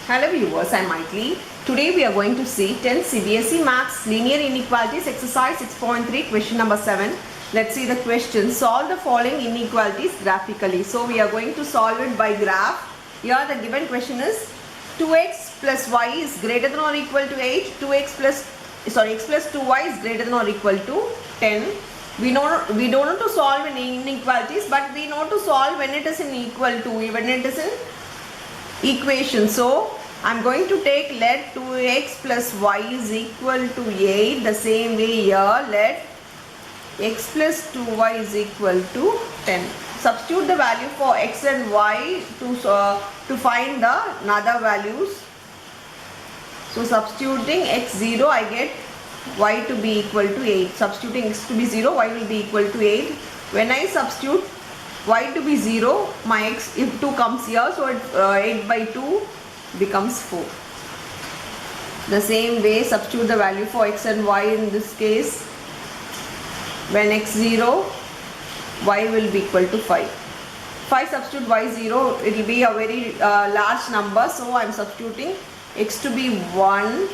Hello viewers, I am Maitli. Today we are going to see 10 CBSE Maths Linear Inequalities Exercise 6.3 question number 7. Let's see the question. Solve the following inequalities graphically. So we are going to solve it by graph. Here the given question is 2x plus y is greater than or equal to 8. X plus 2y is greater than or equal to 10. We don't know to solve in inequalities, but we know to solve when it is in equal to, when it is in equation. So I'm going to take let 2x plus y is equal to 8. The same way here, let x plus 2y is equal to 10. Substitute the value for x and y to find the another values. So substituting x0, I get y to be equal to 8. Substituting x to be 0, y will be equal to 8. When I substitute y to be 0, my x, if 2 comes here, so 8 by 2 becomes 4. The same way, substitute the value for x and y in this case. When x0, y will be equal to 5. If I substitute y0, it will be a very large number, so I am substituting x to be 1,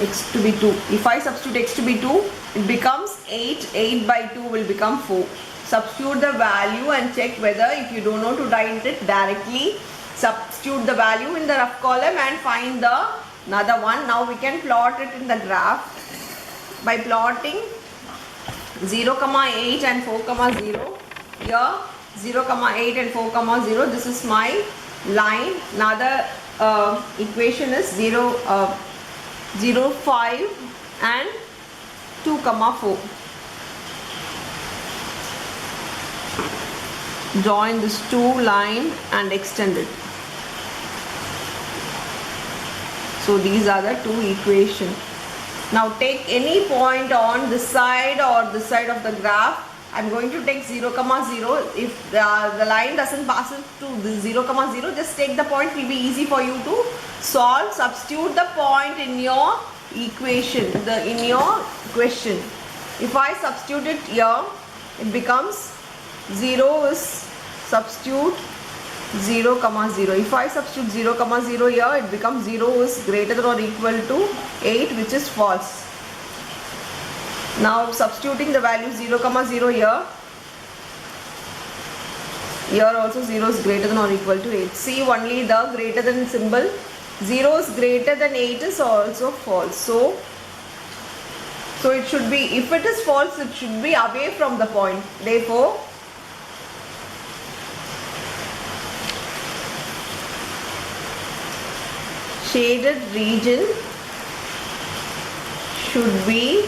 x to be 2. If I substitute x to be 2, it becomes 8. 8 by 2 will become 4. Substitute the value and check whether, if you don't know to write it directly, substitute the value in the rough column and find the another one. Now we can plot it in the graph by plotting 0, 8 and 4, 0. Here 0, 8 and 4, 0. This is my line. Another equation is 0, 5 and 2, 4. Join this 2 line and extend it. So these are the 2 equations. Now take any point on this side or this side of the graph. I'm going to take 0, 0. If the line doesn't pass it to the 0, 0, just take the point. It will be easy for you to solve. Substitute the point in your equation, in your question. If I substitute it here, it becomes 0 is substitute 0, 0. If I substitute 0, 0 here, it becomes 0 is greater than or equal to 8, which is false. Now substituting the value 0, 0 here. Here also 0 is greater than or equal to 8. See only the greater than symbol. 0 is greater than 8 is also false. So it should be, if it is false, it should be away from the point. Therefore, shaded region should be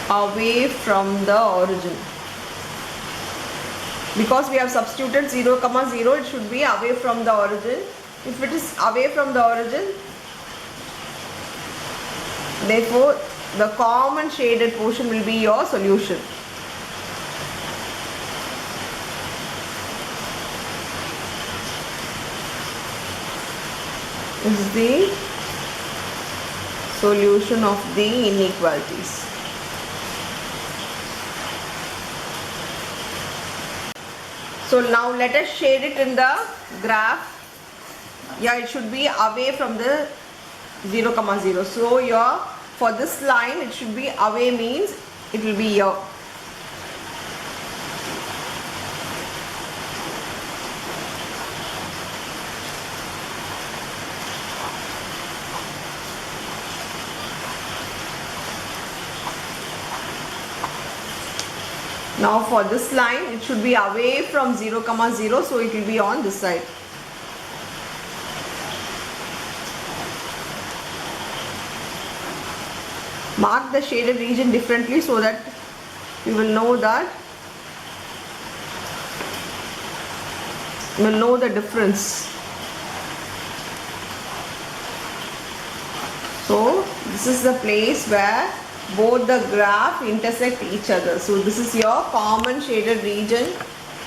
away from the origin. Because we have substituted 0, 0, it should be away from the origin. If it is away from the origin, therefore the common shaded portion will be your solution. Is the solution of the inequalities. So now let us shade it in the graph. Yeah, it should be away from the 0, 0. So here for this line, it should be away, means it will be here. Now for this line, it should be away from 0, 0, so it will be on this side. Mark the shaded region differently so that you will know the difference. So this is the place where both the graph intersect each other. So this is your common shaded region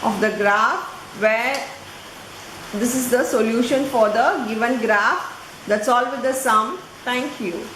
of the graph, where this is the solution for the given graph. That's all with the sum. Thank you.